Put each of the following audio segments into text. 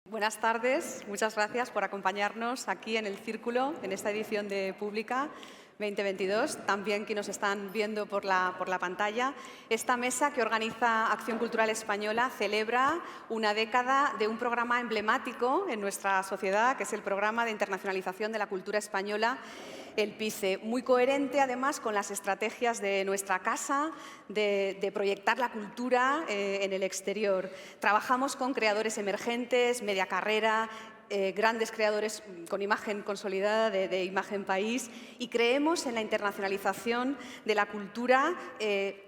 Buenas tardes, muchas gracias por acompañarnos aquí en el Círculo, en esta edición de Pública 2022, también que nos están viendo por la pantalla. Esta mesa que organiza Acción Cultural Española celebra una década de un programa emblemático en nuestra sociedad, que es el Programa de Internacionalización de la Cultura Española, el PICE, muy coherente además con las estrategias de nuestra casa de proyectar la cultura en el exterior. Trabajamos con creadores emergentes, media carrera, grandes creadores con imagen consolidada de imagen país, y creemos en la internacionalización de la cultura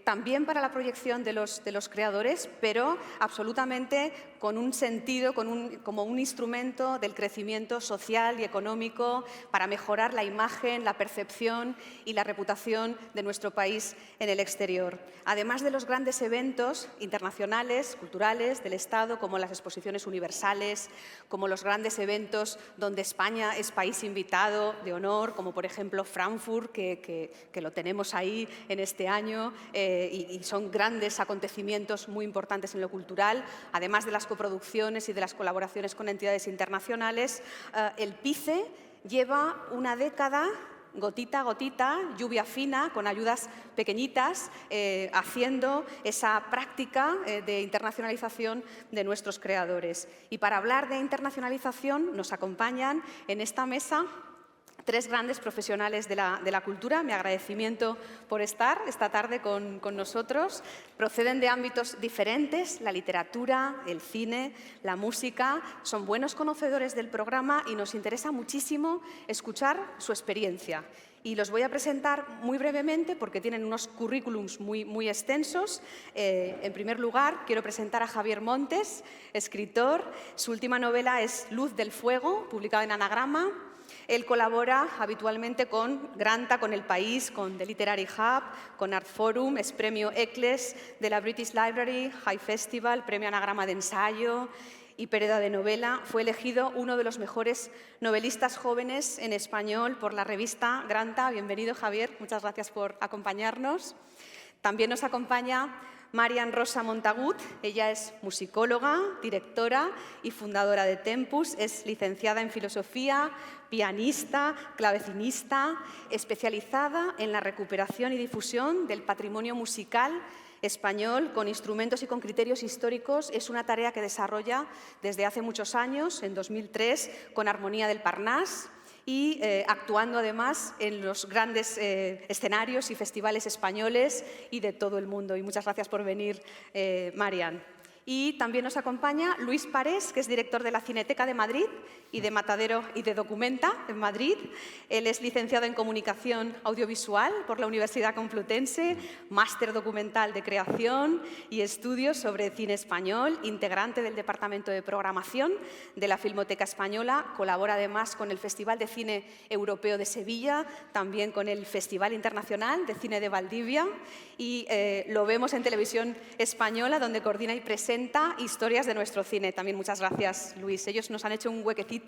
también para la proyección de los creadores, pero absolutamente con un sentido, como un instrumento del crecimiento social y económico para mejorar la imagen, la percepción y la reputación de nuestro país en el exterior. Además de los grandes eventos internacionales, culturales del Estado, como las exposiciones universales, como los grandes eventos donde España es país invitado de honor, como por ejemplo Frankfurt, que lo tenemos ahí en este año, y son grandes acontecimientos muy importantes en lo cultural, además de las coproducciones y de las colaboraciones con entidades internacionales. El PICE lleva una década, gotita a gotita, lluvia fina, con ayudas pequeñitas, haciendo esa práctica de internacionalización de nuestros creadores. Y para hablar de internacionalización nos acompañan en esta mesa tres grandes profesionales de la cultura. Mi agradecimiento por estar esta tarde con nosotros. Proceden de ámbitos diferentes, la literatura, el cine, la música. Son buenos conocedores del programa y nos interesa muchísimo escuchar su experiencia. Y los voy a presentar muy brevemente porque tienen unos currículums muy extensos. En primer lugar, quiero presentar a Javier Montes, escritor. Su última novela es Luz del Fuego, publicada en Anagrama. Él colabora habitualmente con Granta, con El País, con The Literary Hub, con Art Forum, es premio ECLES de la British Library, High Festival, premio Anagrama de ensayo y Pereda de novela. Fue elegido uno de los mejores novelistas jóvenes en español por la revista Granta. Bienvenido, Javier, muchas gracias por acompañarnos. También nos acompaña Marian Rosa Montagut. Ella es musicóloga, directora y fundadora de Tempus. Es licenciada en Filosofía, pianista, clavecinista, especializada en la recuperación y difusión del patrimonio musical español con instrumentos y con criterios históricos. Es una tarea que desarrolla desde hace muchos años, en 2003, con Armonía del Parnás, y actuando además en los grandes escenarios y festivales españoles y de todo el mundo. Y muchas gracias por venir, Marian. Y también nos acompaña Luis Parés, que es director de la Cineteca de Madrid y de Matadero y de Documenta en Madrid. Él es licenciado en Comunicación Audiovisual por la Universidad Complutense, máster documental de creación y estudios sobre cine español, integrante del Departamento de Programación de la Filmoteca Española. Colabora además con el Festival de Cine Europeo de Sevilla, también con el Festival Internacional de Cine de Valdivia, y lo vemos en Televisión Española, donde coordina y presenta historias de nuestro cine. También muchas gracias, Luis. Ellos nos han hecho un huequecito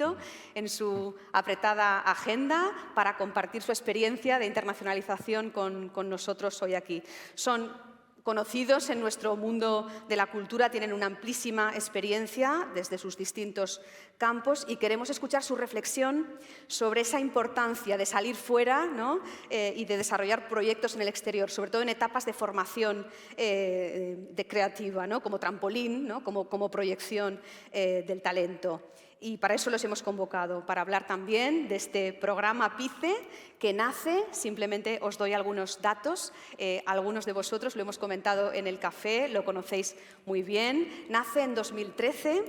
en su apretada agenda para compartir su experiencia de internacionalización con nosotros hoy aquí. Son conocidos en nuestro mundo de la cultura, tienen una amplísima experiencia desde sus distintos campos y queremos escuchar su reflexión sobre esa importancia de salir fuera, ¿no? Y de desarrollar proyectos en el exterior, sobre todo en etapas de formación de creativa, ¿no? Como trampolín, ¿no? como proyección del talento. Y para eso los hemos convocado, para hablar también de este programa PICE que nace, simplemente os doy algunos datos, algunos de vosotros lo hemos comentado en el café, lo conocéis muy bien, nace en 2013,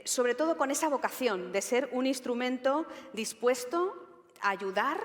sobre todo con esa vocación de ser un instrumento dispuesto a ayudar,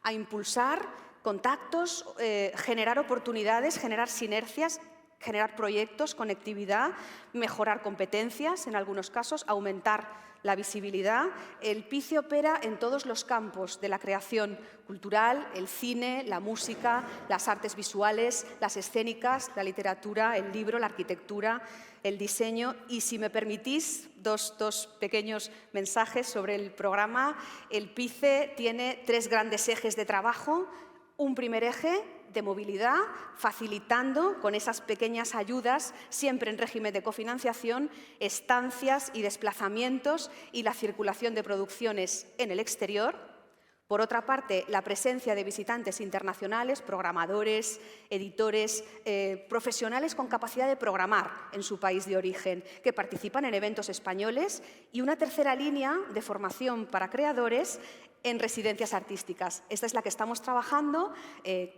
a impulsar contactos, generar oportunidades, generar sinergias, generar proyectos, conectividad, mejorar competencias en algunos casos, aumentar la visibilidad. El PICE opera en todos los campos de la creación cultural, el cine, la música, las artes visuales, las escénicas, la literatura, el libro, la arquitectura, el diseño. Y si me permitís, dos pequeños mensajes sobre el programa. El PICE tiene tres grandes ejes de trabajo. un primer eje de movilidad, facilitando con esas pequeñas ayudas, siempre en régimen de cofinanciación, estancias y desplazamientos y la circulación de producciones en el exterior. Por otra parte, la presencia de visitantes internacionales, programadores, editores, profesionales con capacidad de programar en su país de origen, que participan en eventos españoles, y una tercera línea de formación para creadores en residencias artísticas. Esta es la que estamos trabajando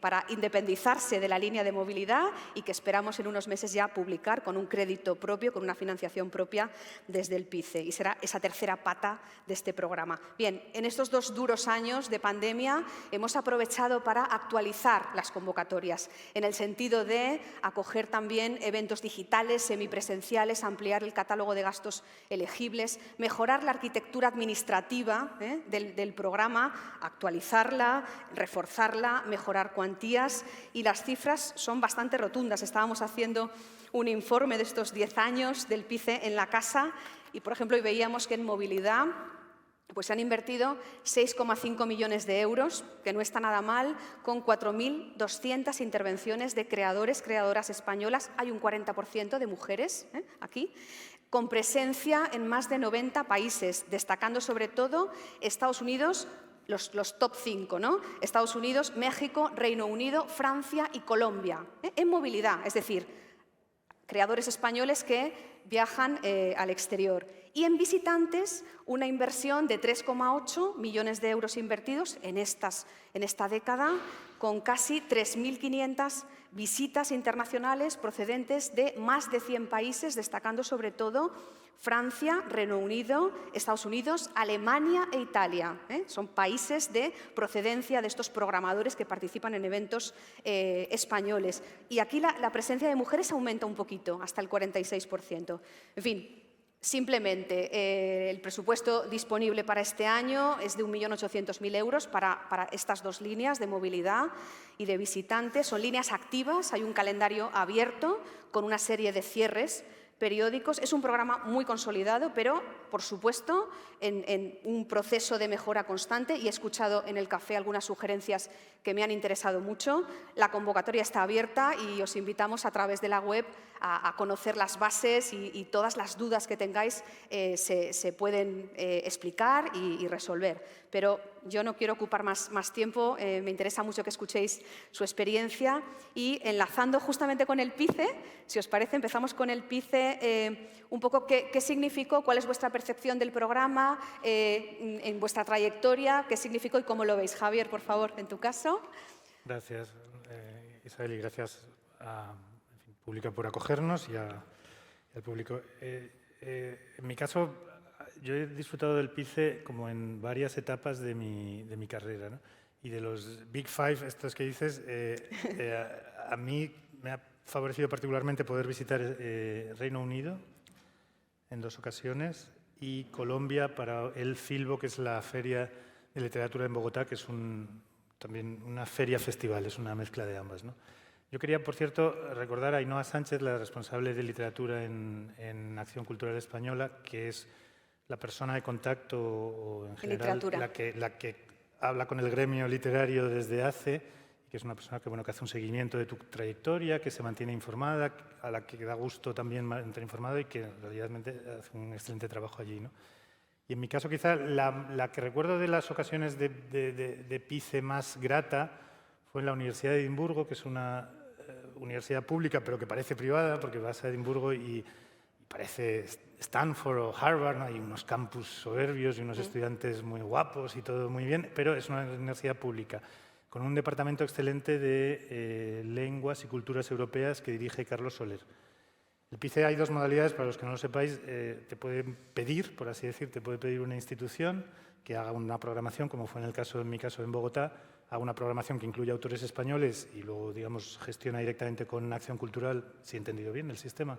para independizarse de la línea de movilidad y que esperamos en unos meses ya publicar con un crédito propio, con una financiación propia desde el PICE. Y será esa tercera pata de este programa. Bien, en estos 2 duros años de pandemia hemos aprovechado para actualizar las convocatorias en el sentido de acoger también eventos digitales, semipresenciales, ampliar el catálogo de gastos elegibles, mejorar la arquitectura administrativa del programa, actualizarla, reforzarla, mejorar cuantías, y las cifras son bastante rotundas. Estábamos haciendo un informe de estos 10 años del PICE en la casa y, por ejemplo, hoy veíamos que en movilidad pues se han invertido 6,5 millones de euros, que no está nada mal, con 4.200 intervenciones de creadores, creadoras españolas. Hay un 40% de mujeres aquí, con presencia en más de 90 países, destacando sobre todo Estados Unidos, los top 5, ¿no? Estados Unidos, México, Reino Unido, Francia y Colombia, en movilidad, es decir, creadores españoles que viajan al exterior. Y en visitantes, una inversión de 3,8 millones de euros invertidos en esta década, con casi 3.500 visitas internacionales procedentes de más de 100 países, destacando sobre todo Francia, Reino Unido, Estados Unidos, Alemania e Italia. Son países de procedencia de estos programadores que participan en eventos españoles. Y aquí la presencia de mujeres aumenta un poquito, hasta el 46%. En fin, simplemente el presupuesto disponible para este año es de 1.800.000 euros para estas 2 líneas de movilidad y de visitantes. Son líneas activas, hay un calendario abierto con una serie de cierres periódicos. Es un programa muy consolidado, pero, por supuesto, en un proceso de mejora constante, y he escuchado en el café algunas sugerencias que me han interesado mucho. La convocatoria está abierta y os invitamos a través de la web a conocer las bases y todas las dudas que tengáis se pueden explicar y resolver. Pero yo no quiero ocupar más tiempo, me interesa mucho que escuchéis su experiencia y, enlazando justamente con el PICE, si os parece, empezamos con el PICE, un poco qué significó, cuál es vuestra percepción del programa, en vuestra trayectoria, qué significó y cómo lo veis. Javier, por favor, en tu caso. Gracias, Isabel, y gracias a Pública por acogernos y al público. En mi caso, yo he disfrutado del PICE como en varias etapas de mi carrera, ¿no? Y de los Big Five, estos que dices, a mí me ha favorecido particularmente poder visitar Reino Unido en 2 ocasiones y Colombia para el Filbo, que es la Feria de Literatura en Bogotá, que es también una feria festival, es una mezcla de ambas, ¿no? Yo quería, por cierto, recordar a Ainhoa Sánchez, la responsable de literatura en Acción Cultural Española, que es la persona de contacto o en general la que habla con el gremio literario desde hace, que es una persona que hace un seguimiento de tu trayectoria, que se mantiene informada, a la que da gusto también mantener informado y que realmente hace un excelente trabajo allí, ¿no? Y en mi caso, quizá la que recuerdo de las ocasiones de PICE más grata fue en la Universidad de Edimburgo, que es una universidad pública, pero que parece privada, porque vas a Edimburgo y parece Stanford o Harvard, ¿no? Hay unos campus soberbios y unos estudiantes muy guapos y todo muy bien, pero es una universidad pública, con un departamento excelente de lenguas y culturas europeas que dirige Carlos Soler. El PICE hay 2 modalidades, para los que no lo sepáis, te pueden pedir, por así decir, te puede pedir una institución que haga una programación, como fue en mi caso en Bogotá, haga una programación que incluya autores españoles y luego, digamos, gestiona directamente con Acción Cultural, si he entendido bien el sistema,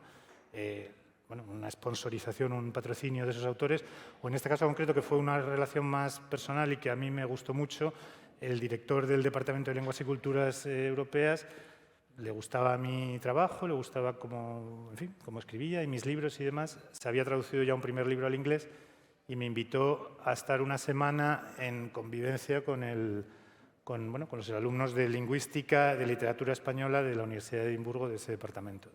una sponsorización, un patrocinio de esos autores, o en este caso concreto, que fue una relación más personal y que a mí me gustó mucho, el director del Departamento de Lenguas y Culturas Europeas le gustaba mi trabajo, le gustaba cómo escribía y mis libros y demás. Se había traducido ya un primer libro al inglés y me invitó a estar una semana en convivencia con con los alumnos de lingüística, de literatura española de la Universidad de Edimburgo, de ese departamento.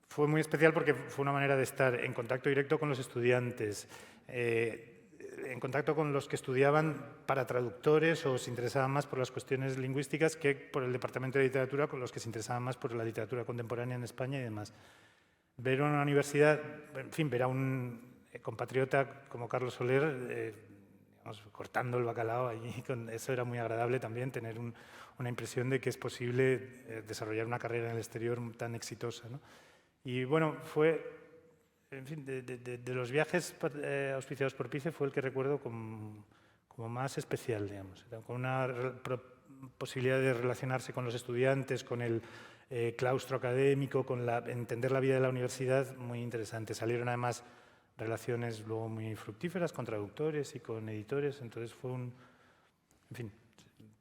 Fue muy especial porque fue una manera de estar en contacto directo con los estudiantes, en contacto con los que estudiaban para traductores o se interesaban más por las cuestiones lingüísticas que por el departamento de literatura, con los que se interesaban más por la literatura contemporánea en España y demás. Ver una universidad, en fin, ver a un compatriota como Carlos Soler digamos, cortando el bacalao allí, eso era muy agradable también, tener una impresión de que es posible desarrollar una carrera en el exterior tan exitosa, ¿no? Y bueno, fue, en fin, de los viajes auspiciados por PICE fue el que recuerdo como más especial, digamos, con una posibilidad de relacionarse con los estudiantes, con el claustro académico, con entender la vida de la universidad, muy interesante. Salieron además relaciones luego muy fructíferas con traductores y con editores, entonces fue en fin,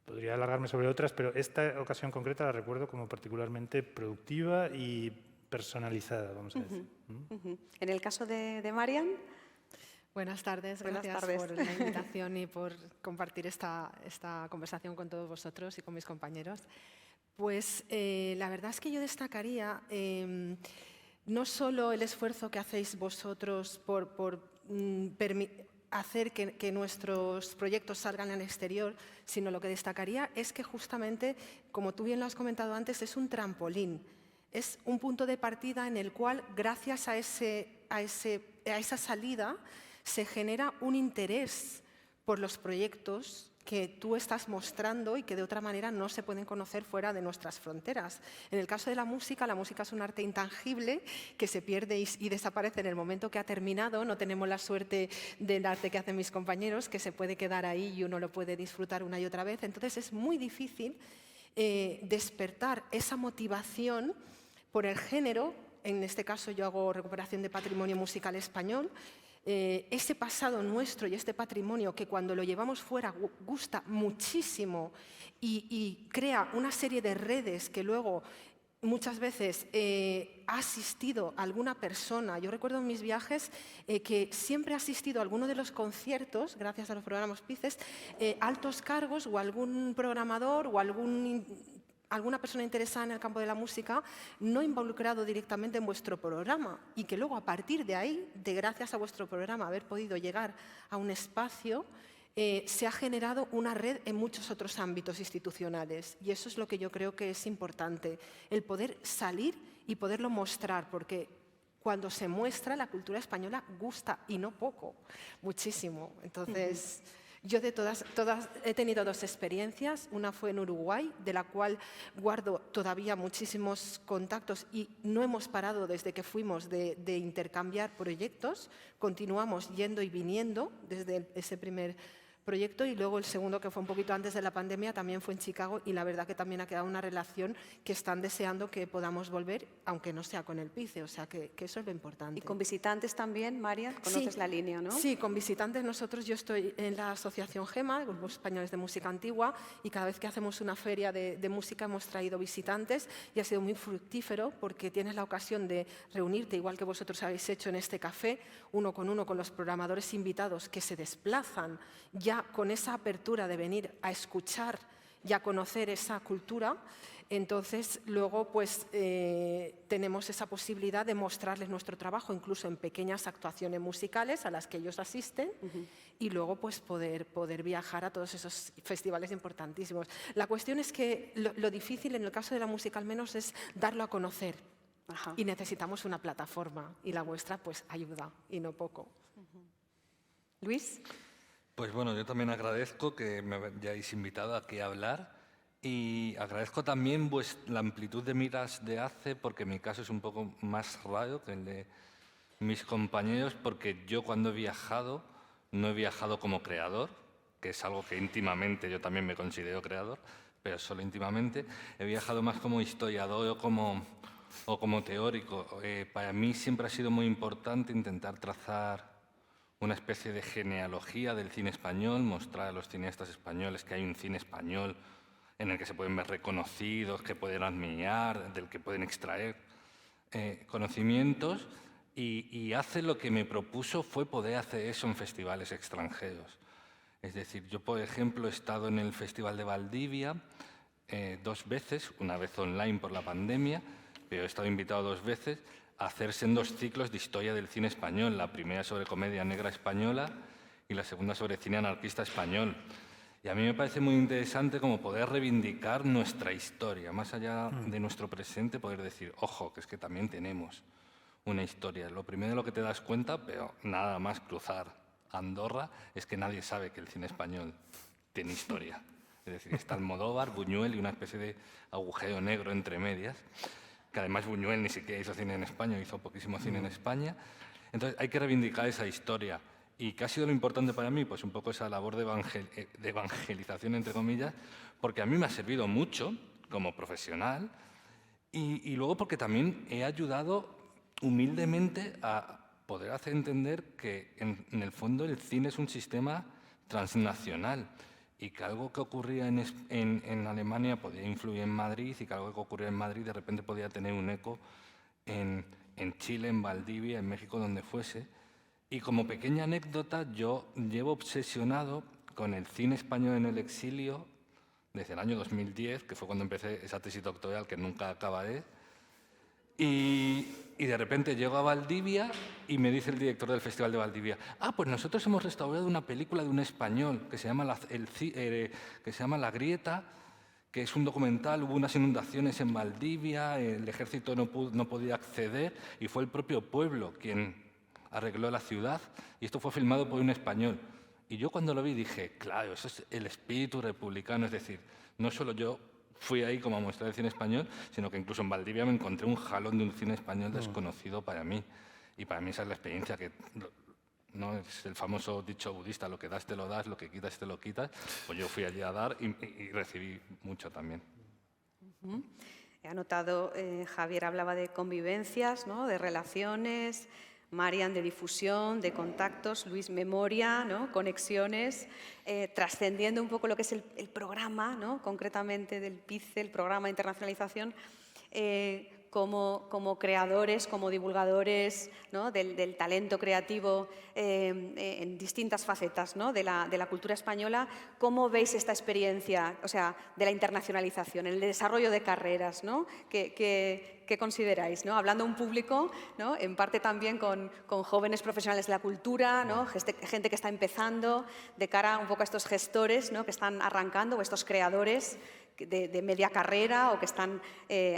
podría alargarme sobre otras, pero esta ocasión concreta la recuerdo como particularmente productiva y personalizada, vamos a decir. En el caso de Marian. Buenas tardes, gracias por la invitación y por compartir esta conversación con todos vosotros y con mis compañeros. Pues la verdad es que yo destacaría no solo el esfuerzo que hacéis vosotros por hacer que nuestros proyectos salgan al exterior, sino lo que destacaría es que justamente, como tú bien lo has comentado antes, es un trampolín. Es un punto de partida en el cual, gracias a esa salida, se genera un interés por los proyectos que tú estás mostrando y que de otra manera no se pueden conocer fuera de nuestras fronteras. En el caso de la música es un arte intangible que se pierde y desaparece en el momento que ha terminado. No tenemos la suerte del arte que hacen mis compañeros, que se puede quedar ahí y uno lo puede disfrutar una y otra vez. Entonces es muy difícil despertar esa motivación por el género. En este caso yo hago recuperación de patrimonio musical español. Ese pasado nuestro y este patrimonio que cuando lo llevamos fuera gusta muchísimo y crea una serie de redes que luego muchas veces ha asistido a alguna persona. Yo recuerdo en mis viajes que siempre ha asistido a alguno de los conciertos, gracias a los programas PICES, altos cargos o algún programador o alguna persona interesada en el campo de la música no involucrado directamente en vuestro programa y que luego a partir de ahí, gracias a vuestro programa, haber podido llegar a un espacio, se ha generado una red en muchos otros ámbitos institucionales y eso es lo que yo creo que es importante, el poder salir y poderlo mostrar, porque cuando se muestra la cultura española gusta y no poco, muchísimo. Entonces, yo de todas he tenido dos experiencias. Una fue en Uruguay, de la cual guardo todavía muchísimos contactos y no hemos parado desde que fuimos de intercambiar proyectos. Continuamos yendo y viniendo desde ese primer proyecto y luego el segundo, que fue un poquito antes de la pandemia, también fue en Chicago y la verdad que también ha quedado una relación que están deseando que podamos volver, aunque no sea con el PICE, o sea que eso es lo importante. Y con visitantes también, Marian, conoces la línea, ¿no? Sí, con visitantes nosotros, yo estoy en la asociación GEMA, Grupos Españoles de Música Antigua, y cada vez que hacemos una feria de música hemos traído visitantes y ha sido muy fructífero porque tienes la ocasión de reunirte, igual que vosotros habéis hecho en este café, uno con los programadores invitados que se desplazan ya con esa apertura de venir a escuchar y a conocer esa cultura. Entonces, luego pues, tenemos esa posibilidad de mostrarles nuestro trabajo, incluso en pequeñas actuaciones musicales a las que ellos asisten, y luego pues, poder viajar a todos esos festivales importantísimos. La cuestión es que lo difícil, en el caso de la música al menos, es darlo a conocer. Y necesitamos una plataforma, y la vuestra pues, ayuda, y no poco. Luis. Pues bueno, yo también agradezco que me hayáis invitado aquí a hablar y agradezco también la amplitud de miras de ACE, porque mi caso es un poco más raro que el de mis compañeros, porque yo cuando he viajado no he viajado como creador, que es algo que íntimamente yo también me considero creador, pero solo íntimamente. He viajado más como historiador o como teórico. Para mí siempre ha sido muy importante intentar trazar una especie de genealogía del cine español, mostrar a los cineastas españoles que hay un cine español en el que se pueden ver reconocidos, que pueden admirar, del que pueden extraer conocimientos, y hace lo que me propuso fue poder hacer eso en festivales extranjeros. Es decir, yo, por ejemplo, he estado en el Festival de Valdivia 2 veces, una vez online por la pandemia, pero he estado invitado 2 veces a hacer sendos ciclos de historia del cine español, la primera sobre comedia negra española y la segunda sobre cine anarquista español. Y a mí me parece muy interesante como poder reivindicar nuestra historia, más allá de nuestro presente, poder decir, ojo, que es que también tenemos una historia. Lo primero de lo que te das cuenta, pero nada más cruzar Andorra, es que nadie sabe que el cine español tiene historia. Es decir, está Almodóvar, Buñuel y una especie de agujero negro entre medias, que además Buñuel ni siquiera hizo cine en España, hizo poquísimo cine en España. Entonces hay que reivindicar esa historia. ¿Y qué ha sido lo importante para mí? Pues un poco esa labor de evangelización, entre comillas, porque a mí me ha servido mucho como profesional y luego porque también he ayudado humildemente a poder hacer entender que en el fondo el cine es un sistema transnacional y que algo que ocurría en Alemania podía influir en Madrid y que algo que ocurría en Madrid de repente podía tener un eco en Chile, en Valdivia, en México, donde fuese. Y como pequeña anécdota, yo llevo obsesionado con el cine español en el exilio desde el año 2010, que fue cuando empecé esa tesis doctoral que nunca acabaré. Y de repente llego a Valdivia y me dice el director del Festival de Valdivia, pues nosotros hemos restaurado una película de un español que se llama La Grieta, que es un documental, hubo unas inundaciones en Valdivia, el ejército no podía acceder y fue el propio pueblo quien arregló la ciudad y esto fue filmado por un español. Y yo cuando lo vi dije, claro, eso es el espíritu republicano, es decir, no solo yo fui ahí como a mostrar el cine español, sino que incluso en Valdivia me encontré un jalón de un cine español desconocido para mí. Y para mí esa es la experiencia que... ¿no? Es el famoso dicho budista, lo que das te lo das, lo que quitas te lo quitas. Pues yo fui allí a dar y recibí mucho también. He anotado, Javier hablaba de convivencias, ¿no? De relaciones, Marian de difusión, de contactos, Luis memoria, ¿no? Conexiones, trascendiendo un poco lo que es el programa, ¿no? Concretamente del PICE, el programa de internacionalización, como creadores, como divulgadores, ¿no? del talento creativo en distintas facetas, ¿no? de la cultura española. ¿Cómo veis esta experiencia, o sea, de la internacionalización, el desarrollo de carreras, ¿no? ¿Qué consideráis? ¿No? Hablando a un público, ¿no? En parte también con jóvenes profesionales de la cultura, ¿no? Gente que está empezando, de cara un poco a estos gestores, ¿no? Que están arrancando, o estos creadores de media carrera o que están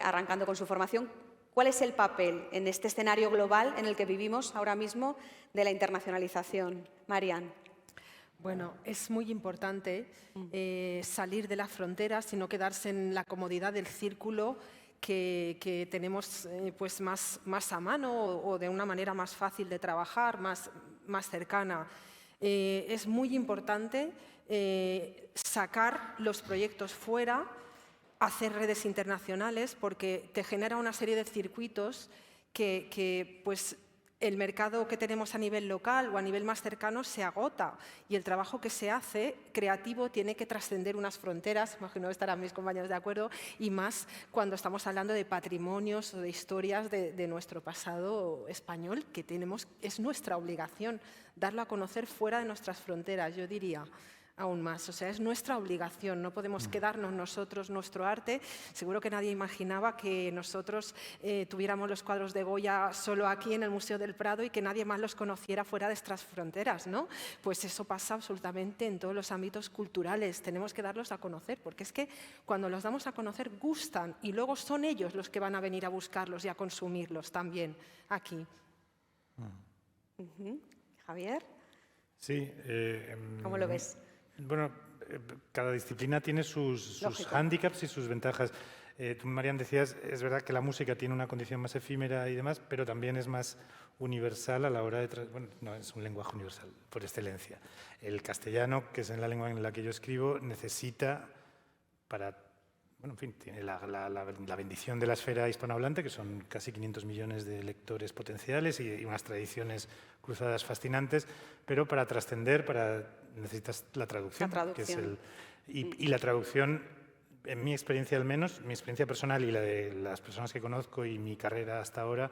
arrancando con su formación. ¿Cuál es el papel en este escenario global en el que vivimos ahora mismo de la internacionalización? Marian. Bueno, es muy importante salir de las fronteras y no quedarse en la comodidad del círculo que tenemos pues más a mano o de una manera más fácil de trabajar, más cercana. Es muy importante sacar los proyectos fuera, hacer redes internacionales, porque te genera una serie de circuitos que pues, el mercado que tenemos a nivel local o a nivel más cercano se agota y el trabajo que se hace creativo tiene que trascender unas fronteras, imagino estarán mis compañeros de acuerdo, y más cuando estamos hablando de patrimonios o de historias de nuestro pasado español, que es nuestra obligación darlo a conocer fuera de nuestras fronteras, yo diría. Aún más, o sea, es nuestra obligación, no podemos quedarnos nosotros nuestro arte. Seguro que nadie imaginaba que nosotros tuviéramos los cuadros de Goya solo aquí en el Museo del Prado y que nadie más los conociera fuera de nuestras fronteras, ¿no? Pues eso pasa absolutamente en todos los ámbitos culturales, tenemos que darlos a conocer, porque es que cuando los damos a conocer gustan y luego son ellos los que van a venir a buscarlos y a consumirlos también aquí. Javier. Sí. ¿Cómo lo ves? Bueno, cada disciplina tiene sus hándicaps y sus ventajas. Tú, Marian, decías, es verdad que la música tiene una condición más efímera y demás, pero también es más universal a la hora de... Bueno, no, es un lenguaje universal, por excelencia. El castellano, que es la lengua en la que yo escribo, necesita para... Bueno, en fin, tiene la bendición de la esfera hispanohablante, que son casi 500 millones de lectores potenciales y unas tradiciones cruzadas fascinantes, pero para trascender, necesitas la traducción. Que es y la traducción, en mi experiencia al menos, mi experiencia personal y la de las personas que conozco y mi carrera hasta ahora,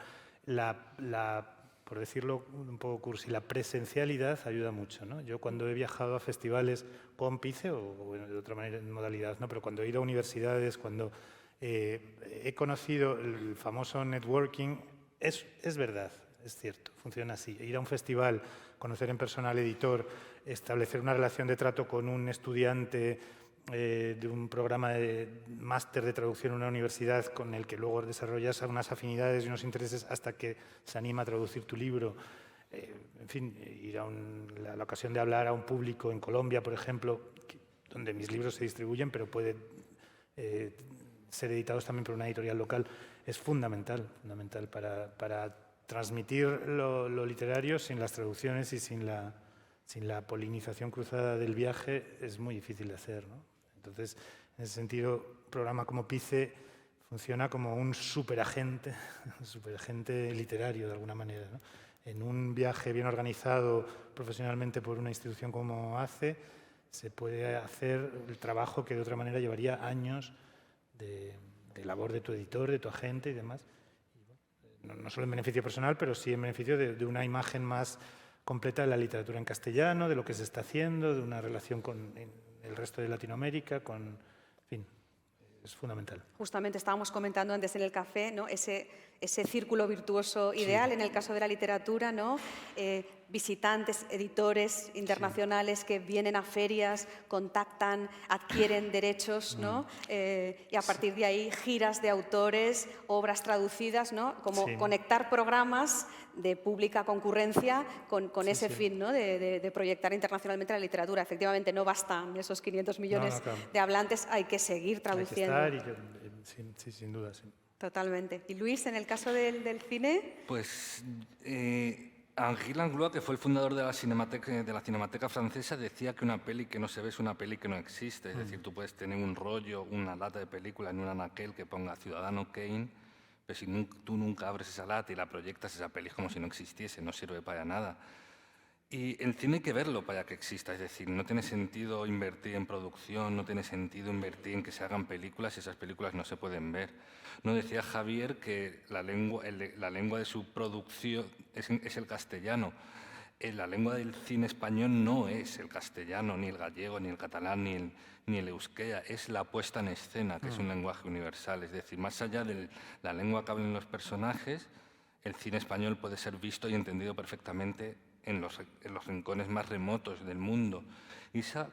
por decirlo un poco cursi, la presencialidad ayuda mucho, ¿no? Yo cuando he viajado a festivales con PICE o bueno, de otra manera en modalidad, ¿no? Pero cuando he ido a universidades, cuando he conocido el famoso networking, es verdad, es cierto, funciona así. Ir a un festival, conocer en persona al editor, establecer una relación de trato con un estudiante de un programa de máster de traducción en una universidad con el que luego desarrollas unas afinidades y unos intereses hasta que se anima a traducir tu libro. En fin, ir a la ocasión de hablar a un público en Colombia, por ejemplo, donde mis libros se distribuyen, pero pueden ser editados también por una editorial local, es fundamental para transmitir lo literario sin las traducciones y sin la polinización cruzada del viaje es muy difícil de hacer, ¿no? Entonces, en ese sentido, un programa como PICE funciona como un superagente literario, de alguna manera, ¿no? En un viaje bien organizado profesionalmente por una institución como ACE, se puede hacer el trabajo que de otra manera llevaría años de labor de tu editor, de tu agente y demás. Y bueno, no solo en beneficio personal, pero sí en beneficio de una imagen más completa de la literatura en castellano, de lo que se está haciendo, de una relación con el resto de Latinoamérica, en fin, es fundamental. Justamente estábamos comentando antes en el café, ¿no? Ese círculo virtuoso ideal, sí, en el caso de la literatura, ¿no? Visitantes, editores internacionales, sí, que vienen a ferias, contactan, adquieren derechos, ¿no? Y a partir de ahí giras de autores, obras traducidas, ¿no? Como sí, conectar programas de pública concurrencia con sí, ese sí, fin, ¿no? de proyectar internacionalmente la literatura. Efectivamente, no bastan esos 500 millones claro, de hablantes, hay que seguir traduciendo. Hay que estar sí, sin duda, sí. Totalmente. ¿Y Luis, en el caso del cine? Pues Henri Langlois, que fue el fundador de la Cinemateca Francesa, decía que una peli que no se ve es una peli que no existe. Es decir, tú puedes tener un rollo, una lata de película en un anaquel que ponga Ciudadano Kane, pero si tú nunca abres esa lata y la proyectas, esa peli es como si no existiese, no sirve para nada. Y el cine hay que verlo para que exista, es decir, no tiene sentido invertir en producción, no tiene sentido invertir en que se hagan películas si esas películas no se pueden ver. No decía Javier que la lengua de su producción es el castellano. La lengua del cine español no es el castellano, ni el gallego, ni el catalán, ni el euskera, es la puesta en escena, que es un lenguaje universal. Es decir, más allá de la lengua que hablan los personajes, el cine español puede ser visto y entendido perfectamente en los rincones más remotos del mundo. Y esa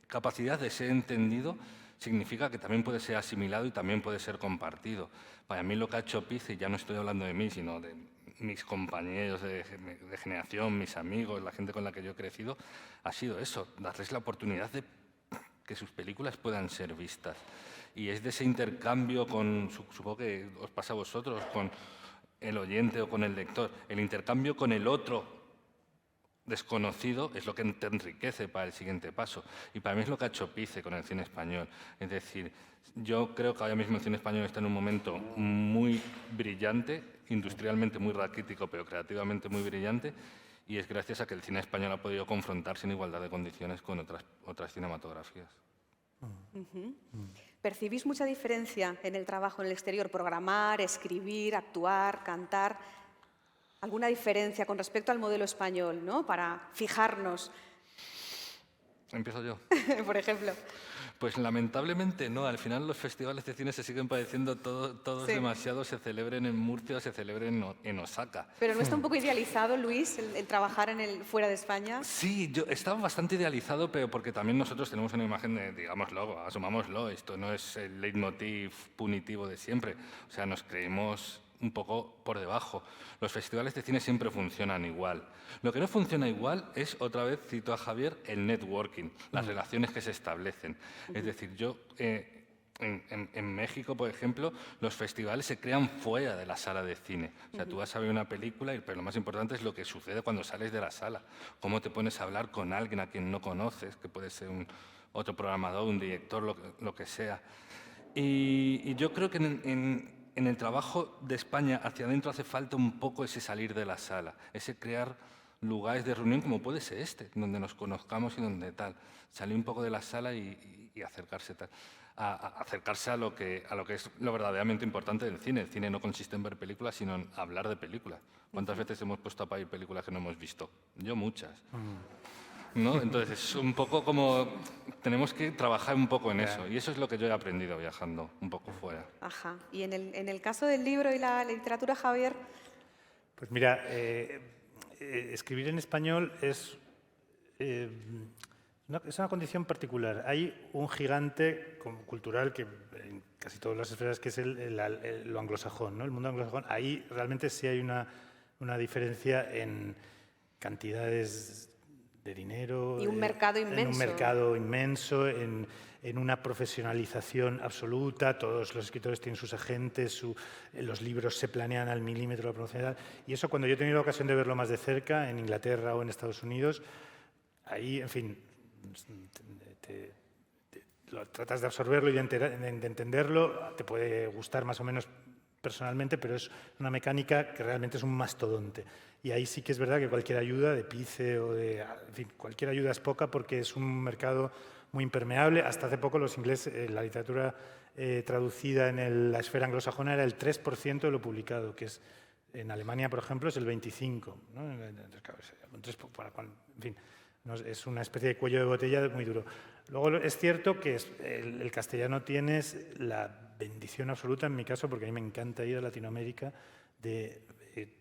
capacidad de ser entendido significa que también puede ser asimilado y también puede ser compartido. Para mí lo que ha hecho PICE, y ya no estoy hablando de mí, sino de mis compañeros de generación, mis amigos, la gente con la que yo he crecido, ha sido eso, darles la oportunidad de que sus películas puedan ser vistas. Y es de ese intercambio supongo que os pasa a vosotros, con el oyente o con el lector, el intercambio con el otro desconocido es lo que te enriquece para el siguiente paso. Y para mí es lo que ha hecho PICE con el cine español. Es decir, yo creo que ahora mismo el cine español está en un momento muy brillante, industrialmente muy raquítico, pero creativamente muy brillante, y es gracias a que el cine español ha podido confrontarse en igualdad de condiciones con otras cinematografías. ¿Percibís mucha diferencia en el trabajo en el exterior? Programar, escribir, actuar, cantar. ¿Alguna diferencia con respecto al modelo español, ¿no? Para fijarnos? ¿Empiezo yo? Por ejemplo. Pues lamentablemente no. Al final los festivales de cine se siguen pareciendo todos sí, demasiado, se celebren en Murcia o se celebren en Osaka. ¿Pero no está un poco idealizado, Luis, el trabajar fuera de España? Sí, estaba bastante idealizado, pero porque también nosotros tenemos una imagen de, digámoslo, asumámoslo, esto no es el leitmotiv punitivo de siempre. O sea, nos creemos un poco por debajo. Los festivales de cine siempre funcionan igual. Lo que no funciona igual es, otra vez, cito a Javier, el networking, las relaciones que se establecen. Es decir, en México, por ejemplo, los festivales se crean fuera de la sala de cine. O sea, tú vas a ver una película, pero lo más importante es lo que sucede cuando sales de la sala. Cómo te pones a hablar con alguien a quien no conoces, que puede ser otro programador, un director, lo que sea. Y yo creo que en el trabajo de España hacia adentro hace falta un poco ese salir de la sala, ese crear lugares de reunión como puede ser este, donde nos conozcamos y donde tal. Salir un poco de la sala y acercarse tal. Acercarse a lo que es lo verdaderamente importante del cine. El cine no consiste en ver películas, sino en hablar de películas. ¿Cuántas veces hemos puesto a parir películas que no hemos visto? Yo muchas. ¿No? Entonces es un poco como... Tenemos que trabajar un poco en eso. Y eso es lo que yo he aprendido viajando un poco fuera. Ajá. Y en el caso del libro y la literatura, Javier... Pues mira, escribir en español es una condición particular. Hay un gigante cultural que en casi todas las esferas, que es lo anglosajón, ¿no? El mundo anglosajón. Ahí realmente sí hay una diferencia en cantidades de dinero. Y un mercado inmenso. En un mercado inmenso, en una profesionalización absoluta. Todos los escritores tienen sus agentes, los libros se planean al milímetro la promoción. Y eso, cuando yo he tenido la ocasión de verlo más de cerca, en Inglaterra o en Estados Unidos, ahí, en fin, lo tratas de absorberlo y de entenderlo. Te puede gustar más o menos personalmente, pero es una mecánica que realmente es un mastodonte. Y ahí sí que es verdad que cualquier ayuda de Pice o de... En fin, cualquier ayuda es poca porque es un mercado muy impermeable. Hasta hace poco los ingleses, la literatura traducida en la esfera anglosajona era el 3% de lo publicado, que es en Alemania, por ejemplo, es el 25%. ¿no? Entonces, claro, en fin, es una especie de cuello de botella muy duro. Luego es cierto que el castellano tiene la bendición absoluta, en mi caso, porque a mí me encanta ir a Latinoamérica, de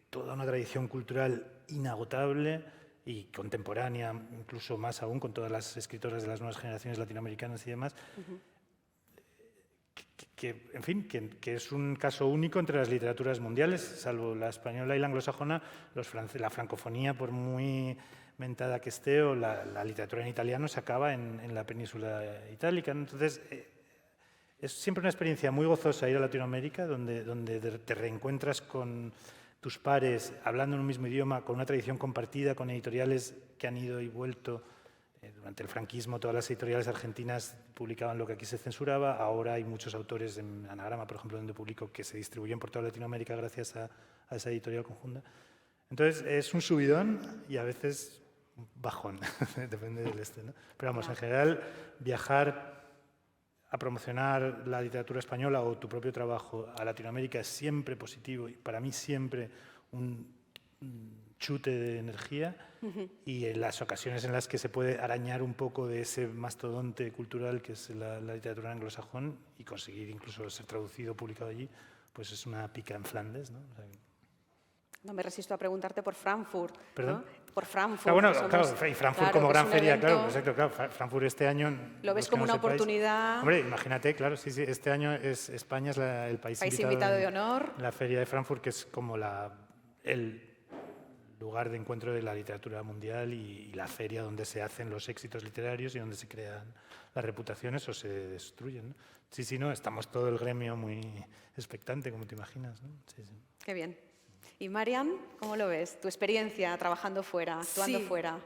toda una tradición cultural inagotable y contemporánea, incluso más aún con todas las escritoras de las nuevas generaciones latinoamericanas y demás, en fin, que es un caso único entre las literaturas mundiales, salvo la española y la anglosajona. La francofonía, por muy mentada que esté, o la literatura en italiano se acaba en la península itálica. Entonces, es siempre una experiencia muy gozosa ir a Latinoamérica, donde te reencuentras con tus pares hablando en un mismo idioma, con una tradición compartida, con editoriales que han ido y vuelto. Durante el franquismo, todas las editoriales argentinas publicaban lo que aquí se censuraba. Ahora hay muchos autores en Anagrama, por ejemplo, donde publico, que se distribuyen por toda Latinoamérica gracias a esa editorial conjunta. Entonces, es un subidón y a veces un bajón, depende del ¿no? Pero vamos, en general, viajar a promocionar la literatura española o tu propio trabajo a Latinoamérica es siempre positivo y para mí siempre un chute de energía. Y en las ocasiones en las que se puede arañar un poco de ese mastodonte cultural que es la literatura anglosajón y conseguir incluso ser traducido o publicado allí, pues es una pica en Flandes, ¿no? O sea, no me resisto a preguntarte por Frankfurt. ¿Perdón? ¿No? Por Frankfurt. Bueno, claro, y Frankfurt como gran feria, evento, claro, exacto, claro. Frankfurt este año... ¿Lo ves como una oportunidad? Hombre, imagínate, claro, sí, este año España es el país invitado de honor. La feria de Frankfurt, que es como el lugar de encuentro de la literatura mundial y la feria donde se hacen los éxitos literarios y donde se crean las reputaciones o se destruyen, ¿no? Sí, no, estamos todo el gremio muy expectante, como te imaginas, ¿no? Sí. Qué bien. Y Marian, ¿cómo lo ves? Tu experiencia trabajando fuera, actuando fuera.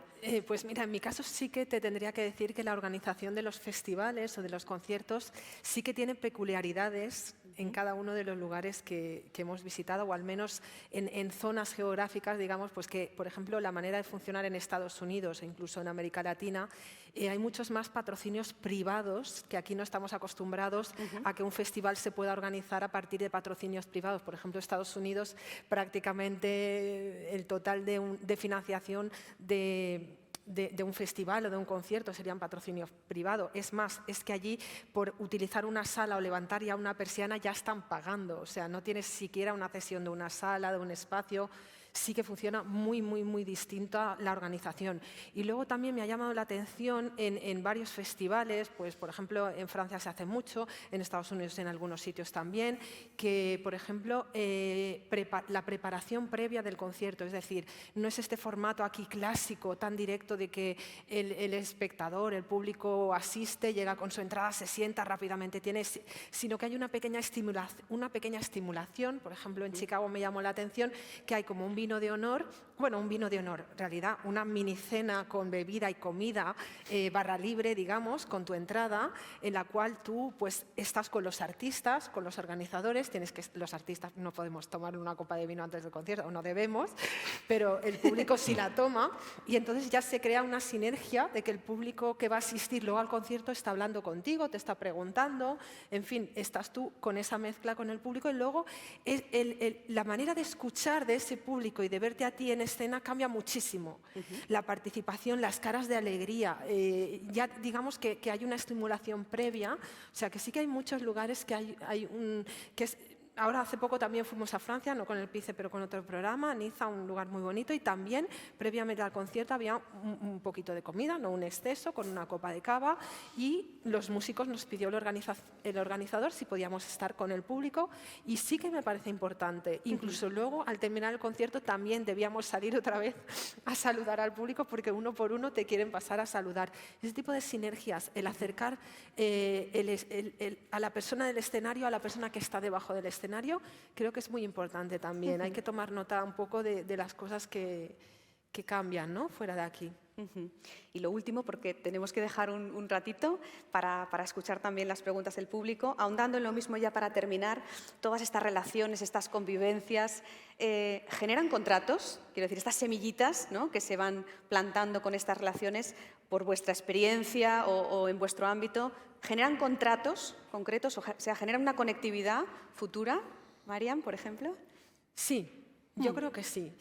Pues mira, en mi caso sí que te tendría que decir que la organización de los festivales o de los conciertos sí que tiene peculiaridades en cada uno de los lugares que hemos visitado, o al menos en zonas geográficas, digamos, pues que, por ejemplo, la manera de funcionar en Estados Unidos e incluso en América Latina, hay muchos más patrocinios privados, que aquí no estamos acostumbrados a que un festival se pueda organizar a partir de patrocinios privados. Por ejemplo, Estados Unidos, prácticamente el total de financiación de un festival o de un concierto serían patrocinios privados. Es más, es que allí por utilizar una sala o levantar ya una persiana ya están pagando. O sea, no tienes siquiera una cesión de una sala, de un espacio. Sí que funciona muy, muy, muy distinta la organización. Y luego también me ha llamado la atención en varios festivales, pues por ejemplo en Francia se hace mucho, en Estados Unidos en algunos sitios también, que por ejemplo la preparación previa del concierto, es decir, no es este formato aquí clásico tan directo de que el espectador, el público asiste, llega con su entrada, se sienta rápidamente, sino que hay una pequeña estimulación. Por ejemplo, en Chicago me llamó la atención que hay como un vino de honor, bueno, un vino de honor, en realidad una mini cena con bebida y comida, barra libre, digamos, con tu entrada, en la cual tú pues estás con los artistas, con los organizadores, los artistas no podemos tomar una copa de vino antes del concierto, o no debemos, pero el público sí la toma, y entonces ya se crea una sinergia de que el público que va a asistir luego al concierto está hablando contigo, te está preguntando, en fin, estás tú con esa mezcla con el público, y luego la manera de escuchar de ese público y de verte a ti en escena cambia muchísimo. La participación, las caras de alegría, ya digamos que hay una estimulación previa, o sea que sí que hay muchos lugares que ahora hace poco también fuimos a Francia, no con el PICE, pero con otro programa, Niza, un lugar muy bonito, y también previamente al concierto había un poquito de comida, no un exceso, con una copa de cava, y los músicos nos pidió el organizador si podíamos estar con el público, y sí que me parece importante. Incluso luego, al terminar el concierto, también debíamos salir otra vez a saludar al público, porque uno por uno te quieren pasar a saludar. Ese tipo de sinergias, el acercar a la persona del escenario a la persona que está debajo del escenario, creo que es muy importante también. Hay que tomar nota un poco de las cosas que cambian, ¿no?, fuera de aquí. Y lo último, porque tenemos que dejar un ratito para escuchar también las preguntas del público, ahondando en lo mismo ya para terminar, todas estas relaciones, estas convivencias, ¿generan contratos? Quiero decir, estas semillitas, ¿no?, que se van plantando con estas relaciones por vuestra experiencia o en vuestro ámbito, ¿generan contratos concretos? O sea, ¿generan una conectividad futura, Mariam, por ejemplo? Sí, yo creo que sí.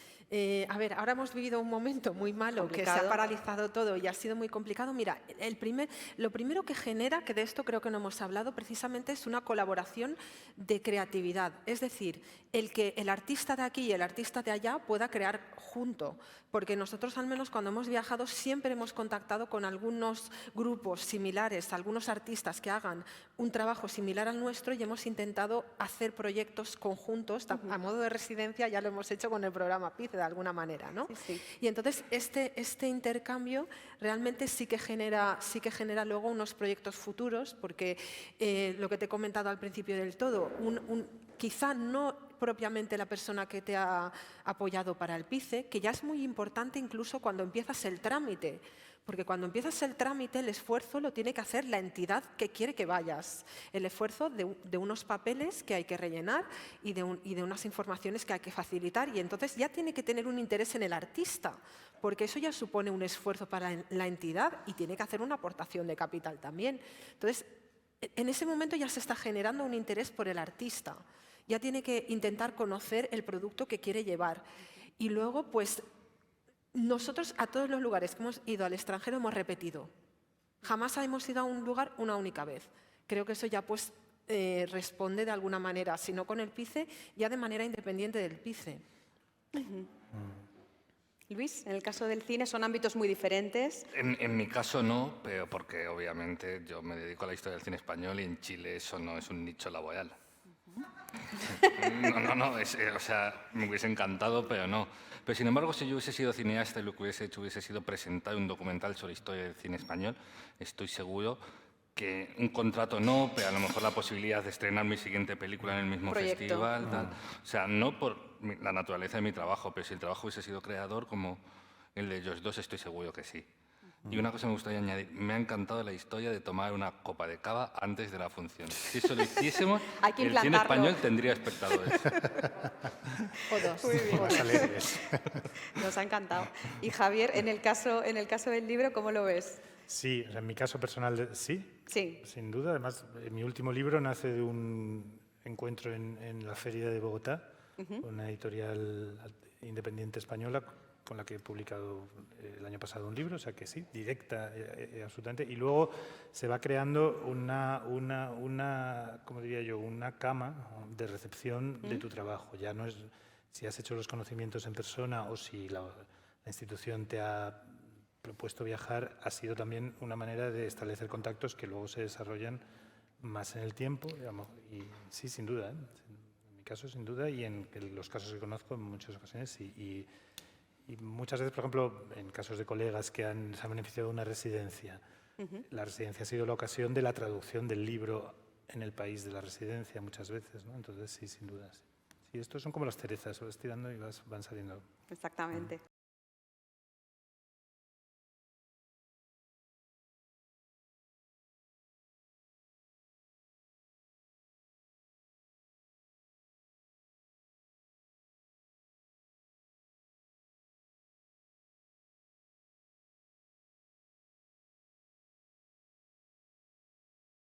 A ver, ahora hemos vivido un momento muy malo, complicado, que se ha paralizado todo y ha sido muy complicado. Mira, lo primero que genera, que de esto creo que no hemos hablado, precisamente es una colaboración de creatividad. Es decir, el que el artista de aquí y el artista de allá pueda crear junto. Porque nosotros, al menos cuando hemos viajado, siempre hemos contactado con algunos grupos similares, algunos artistas que hagan un trabajo similar al nuestro, y hemos intentado hacer proyectos conjuntos, a modo de residencia. Ya lo hemos hecho con el programa PICE, de alguna manera, ¿no? Sí. Y entonces este intercambio realmente sí que genera luego unos proyectos futuros, porque lo que te he comentado al principio del todo, quizá no propiamente la persona que te ha apoyado para el PICE, que ya es muy importante incluso cuando empiezas el trámite, porque cuando empiezas el trámite el esfuerzo lo tiene que hacer la entidad que quiere que vayas, el esfuerzo de unos papeles que hay que rellenar y de unas informaciones que hay que facilitar, y entonces ya tiene que tener un interés en el artista, porque eso ya supone un esfuerzo para la entidad y tiene que hacer una aportación de capital también. Entonces, en ese momento ya se está generando un interés por el artista, ya tiene que intentar conocer el producto que quiere llevar. Y luego, pues, nosotros a todos los lugares que hemos ido al extranjero hemos repetido. Jamás hemos ido a un lugar una única vez. Creo que eso ya pues responde de alguna manera, si no con el PICE, ya de manera independiente del PICE. Luis, en el caso del cine son ámbitos muy diferentes. En mi caso no, pero porque obviamente yo me dedico a la historia del cine español y en Chile eso no es un nicho laboral. No, o sea, me hubiese encantado, pero no. Pero sin embargo, si yo hubiese sido cineasta y lo que hubiese hecho hubiese sido presentar un documental sobre historia del cine español, estoy seguro que un contrato no, pero a lo mejor la posibilidad de estrenar mi siguiente película en el mismo festival. Tal. O sea, no por la naturaleza de mi trabajo, pero si el trabajo hubiese sido creador como el de ellos dos, estoy seguro que sí. Y una cosa me gustaría añadir, me ha encantado la historia de tomar una copa de cava antes de la función. Si eso lo hiciésemos, el cine español tendría espectadores. O dos. Muy bien. Más alegres. Nos ha encantado. Y Javier, en el caso del libro, ¿cómo lo ves? Sí, o sea, en mi caso personal sí, Sí. sin duda. Además, mi último libro nace de un encuentro en la Feria de Bogotá, una editorial independiente española con la que he publicado el año pasado un libro, o sea que sí, directa, absolutamente. Y luego se va creando ¿cómo diría yo?, una cama de recepción de tu trabajo. Ya no es si has hecho los conocimientos en persona o si la institución te ha propuesto viajar, ha sido también una manera de establecer contactos que luego se desarrollan más en el tiempo, digamos. Y sí, sin duda, en mi caso sin duda, y en los casos que conozco en muchas ocasiones sí. Y muchas veces, por ejemplo, en casos de colegas que se han beneficiado de una residencia, la residencia ha sido la ocasión de la traducción del libro en el país de la residencia muchas veces, ¿no? Entonces sí, sin duda. Sí. Sí, estos son como las cerezas, vas tirando y van saliendo. Exactamente.